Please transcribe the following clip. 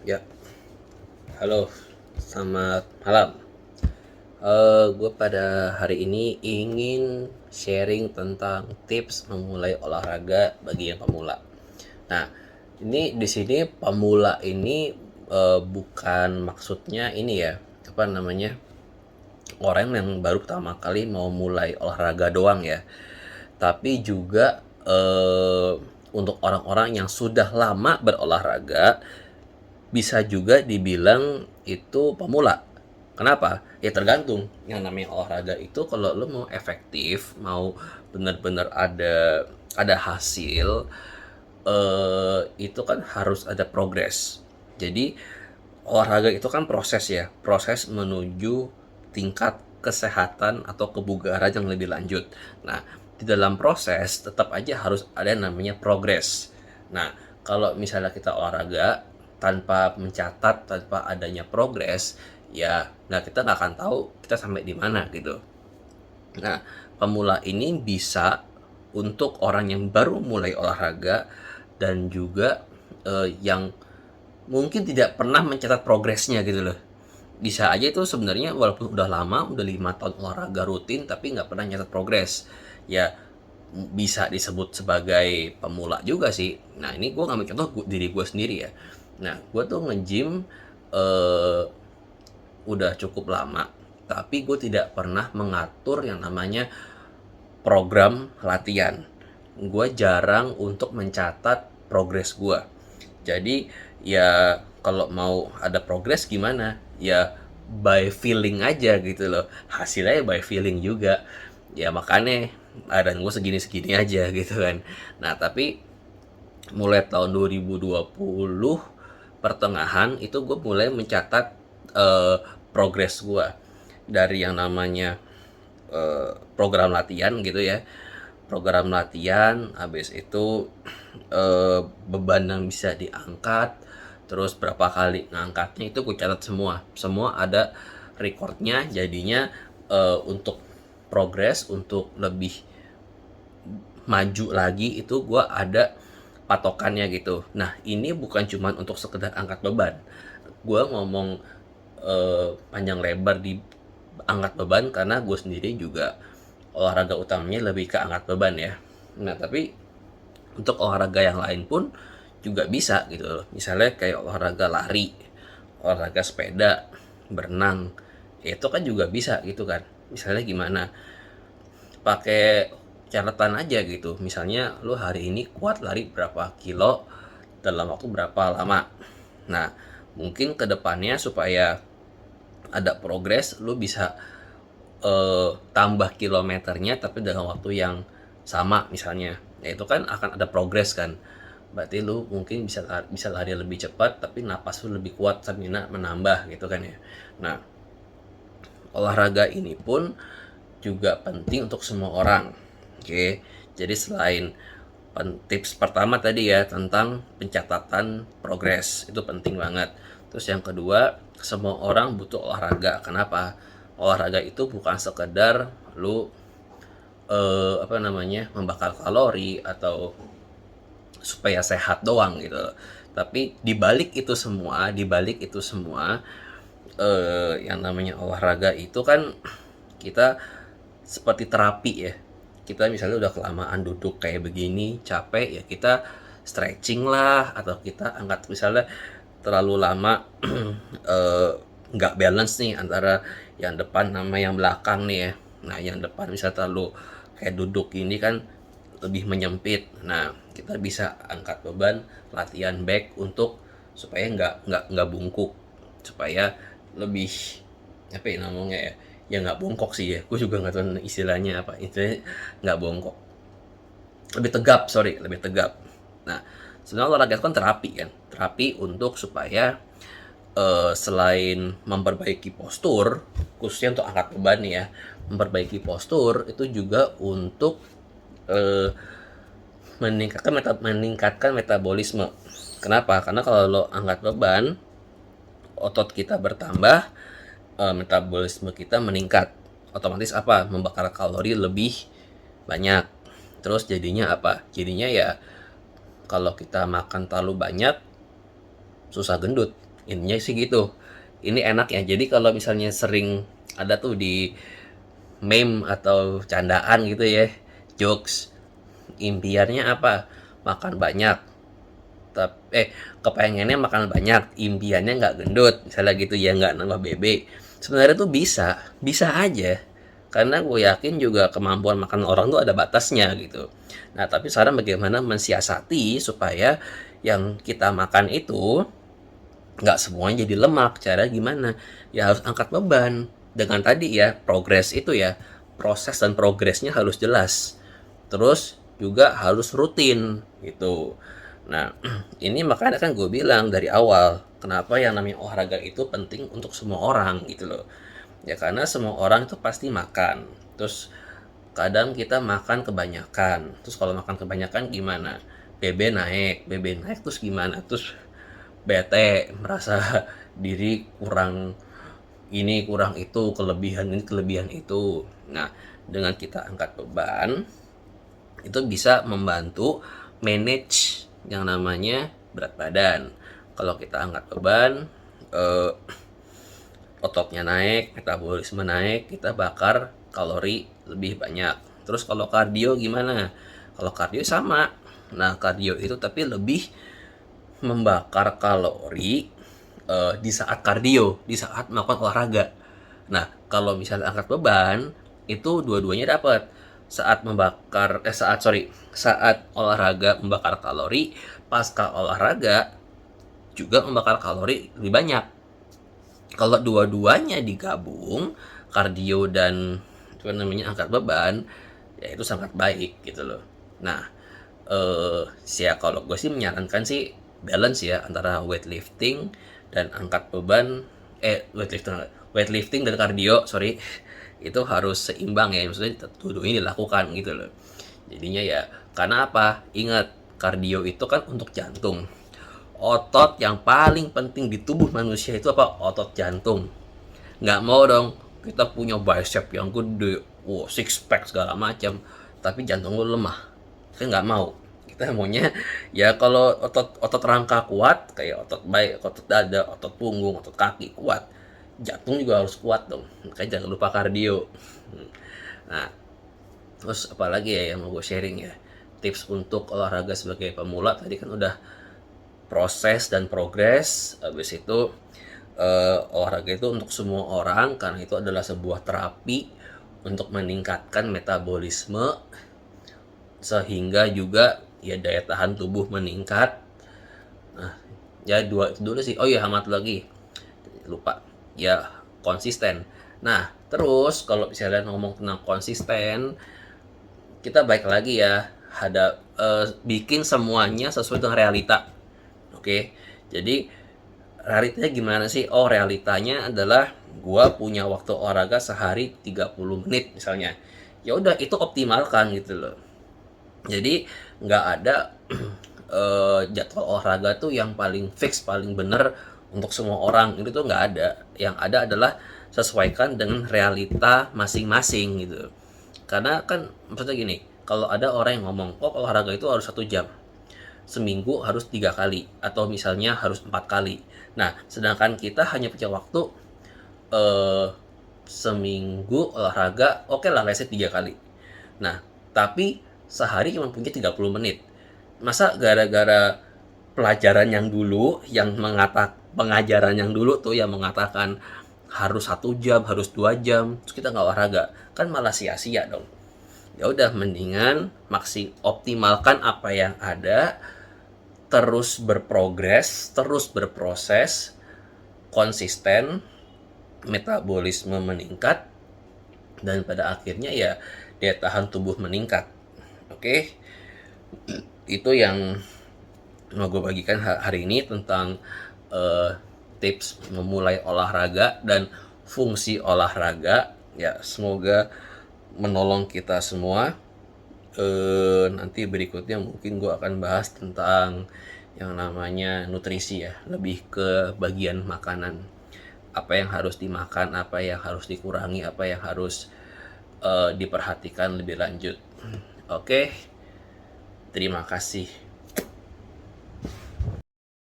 Ya, halo, selamat malam. Gue pada hari ini ingin sharing tentang tips memulai olahraga bagi yang pemula. Nah, ini di sini pemula ini bukan maksudnya ini ya, apa namanya, orang yang baru pertama kali mau mulai olahraga doang ya. Tapi juga untuk orang-orang yang sudah lama berolahraga bisa juga dibilang itu pemula. Kenapa? Ya tergantung. Yang namanya olahraga itu kalau lo mau efektif, mau benar-benar ada hasil, itu kan harus ada progres. Jadi olahraga itu kan proses ya, proses menuju tingkat kesehatan atau kebugaran yang lebih lanjut. Nah, di dalam proses tetap aja harus ada yang namanya progres. Nah, kalau misalnya kita olahraga tanpa mencatat, tanpa adanya progres, ya, nah kita nggak akan tahu kita sampai di mana gitu. Nah, pemula ini bisa untuk orang yang baru mulai olahraga dan juga yang mungkin tidak pernah mencatat progresnya gitu loh. Bisa aja itu sebenarnya walaupun udah lama, udah 5 tahun olahraga rutin tapi nggak pernah nyatat progres. Ya bisa disebut sebagai pemula juga sih. Nah ini gue ngambil contoh diri gue sendiri ya. Nah gue tuh nge-gym eh, udah cukup lama, tapi gue tidak pernah mengatur yang namanya program latihan. Gue jarang untuk mencatat progres gue. Jadi ya kalau mau ada progres gimana? Ya by feeling aja gitu loh. Hasilnya by feeling juga. Ya makanya badan gue segini-segini aja gitu kan. Nah tapi mulai tahun 2020 pertengahan itu gue mulai mencatat progres gue dari yang namanya program latihan gitu ya, program latihan habis itu beban yang bisa diangkat, terus berapa kali ngangkatnya itu gue catat semua ada recordnya. Jadinya untuk progres, untuk lebih maju lagi itu gue ada patokannya gitu. Nah ini bukan cuma untuk sekedar angkat beban, gue ngomong panjang lebar di angkat beban karena gue sendiri juga olahraga utamanya lebih ke angkat beban ya. Nah tapi untuk olahraga yang lain pun juga bisa gitu loh. Misalnya kayak olahraga lari, olahraga sepeda, berenang, ya itu kan juga bisa gitu kan. Misalnya gimana, pakai catatan aja gitu. Misalnya lu hari ini kuat lari berapa kilo dalam waktu berapa lama. Nah, mungkin kedepannya supaya ada progres, lu bisa tambah kilometernya tapi dalam waktu yang sama misalnya. Ya itu kan akan ada progres kan. Berarti lu mungkin bisa lari lebih cepat tapi napas lu lebih kuat, stamina menambah gitu kan ya. Nah, olahraga ini pun juga penting untuk semua orang. Oke. Jadi selain tips pertama tadi ya tentang pencatatan progres, itu penting banget. Terus yang kedua, semua orang butuh olahraga. Kenapa? Olahraga itu bukan sekedar lu apa namanya, membakar kalori atau supaya sehat doang gitu. Tapi dibalik itu semua yang namanya olahraga itu kan kita seperti terapi ya. Kita misalnya udah kelamaan duduk kayak begini, capek ya kita stretching lah, atau kita angkat misalnya terlalu lama nggak balance nih antara yang depan sama yang belakang nih ya. Nah yang depan bisa terlalu kayak duduk ini kan lebih menyempit. Nah kita bisa angkat beban, latihan back untuk supaya nggak bungkuk, supaya lebih apa ya namanya ya, ya nggak bongkok sih ya, gue juga nggak tahu istilahnya apa, istilahnya nggak bongkok, lebih tegap, sorry, lebih tegap. Nah sebenarnya olahraga itu kan terapi kan, terapi untuk supaya selain memperbaiki postur, khususnya untuk angkat beban nih ya, memperbaiki postur itu juga untuk eh, meningkatkan metabolisme. Kenapa? Karena kalau lo angkat beban, otot kita bertambah, metabolisme kita meningkat. Otomatis apa? Membakar kalori lebih banyak. Terus jadinya apa? Jadinya ya kalau kita makan terlalu banyak susah gendut. Intinya sih gitu. Ini enak ya. Jadi kalau misalnya sering ada tuh di meme atau candaan gitu ya, jokes, impiannya apa? Makan banyak. Kepengennya makan banyak, impiannya nggak gendut, misalnya gitu ya, nggak nambah BB. Sebenarnya tuh bisa aja. Karena gue yakin juga kemampuan makan orang tuh ada batasnya gitu. Nah, tapi sekarang bagaimana mensiasati supaya yang kita makan itu nggak semuanya jadi lemak. Cara gimana? Ya harus angkat beban. Dengan tadi ya, progres itu ya, proses dan progresnya harus jelas. Terus juga harus rutin gitu. Nah, ini makanya kan gue bilang dari awal, kenapa yang namanya olahraga itu penting untuk semua orang gitu loh. Ya karena semua orang itu pasti makan. Terus kadang kita makan kebanyakan. Terus kalau makan kebanyakan gimana? BB naik terus gimana? Terus bete, merasa diri kurang ini, kurang itu, kelebihan ini, kelebihan itu. Nah, dengan kita angkat beban, itu bisa membantu manage yang namanya berat badan. Kalau kita angkat beban, eh, ototnya naik, metabolisme naik, kita bakar kalori lebih banyak. Terus kalau kardio gimana? Kalau kardio sama. Nah, kardio itu tapi lebih membakar kalori di saat kardio, di saat melakukan olahraga. Nah, kalau misalnya angkat beban, itu dua-duanya dapat. Saat olahraga membakar kalori, pasca olahraga juga membakar kalori lebih banyak. Kalau dua-duanya digabung, kardio dan apa namanya angkat beban, ya itu sangat baik gitu loh. Nah, kalau gue sih menyarankan sih balance ya antara weightlifting dan angkat beban, weightlifting dan kardio, sorry, itu harus seimbang ya, maksudnya dua ini dilakukan gitu loh. Jadinya ya, karena apa? Ingat, kardio itu kan untuk jantung. Otot yang paling penting di tubuh manusia itu apa? Otot jantung. Nggak mau dong kita punya bicep yang gede, wow, six pack segala macam, tapi jantung lu lemah. Kita nggak mau. Kita maunya ya kalau otot rangka kuat, kayak otot baik, otot dada, otot punggung, otot kaki kuat, jantung juga harus kuat dong. Makanya jangan lupa kardio. Nah, terus apalagi ya yang mau gue sharing ya, tips untuk olahraga sebagai pemula tadi kan udah proses dan progres. Habis itu olahraga itu untuk semua orang karena itu adalah sebuah terapi untuk meningkatkan metabolisme, sehingga juga ya daya tahan tubuh meningkat. Nah, ya dua itu dulu sih. Oh iya, amat lagi lupa ya, konsisten. Nah, terus kalau misalnya ngomong tentang konsisten, kita baik lagi ya, ada bikin semuanya sesuai dengan realita. Oke, jadi realitanya gimana sih? Oh, realitanya adalah gua punya waktu olahraga sehari 30 menit misalnya. Ya udah, itu optimalkan gitu loh. Jadi nggak ada jadwal olahraga tuh yang paling fix, paling bener untuk semua orang. Itu tuh nggak ada. Yang ada adalah sesuaikan dengan realita masing-masing gitu. Karena kan maksudnya gini, kalau ada orang yang ngomong, oh olahraga itu harus 1 jam, seminggu harus 3 kali, atau misalnya harus 4 kali. Nah, sedangkan kita hanya punya waktu eh, seminggu olahraga, oke lah, let's say 3 kali. Nah, tapi sehari cuma punya 30 menit. Masa gara-gara pelajaran yang dulu, pengajaran yang dulu tuh yang mengatakan harus 1 jam, harus 2 jam, terus kita nggak olahraga, kan malah sia-sia dong. Ya udah, mendingan optimalkan apa yang ada, terus berprogres, terus berproses, konsisten, metabolisme meningkat, dan pada akhirnya ya daya tahan tubuh meningkat. Oke, itu yang mau gue bagikan hari ini tentang tips memulai olahraga dan fungsi olahraga. Ya, semoga menolong kita semua. Nanti berikutnya mungkin gue akan bahas tentang yang namanya nutrisi ya, lebih ke bagian makanan, apa yang harus dimakan, apa yang harus dikurangi, apa yang harus diperhatikan lebih lanjut. Oke, terima kasih.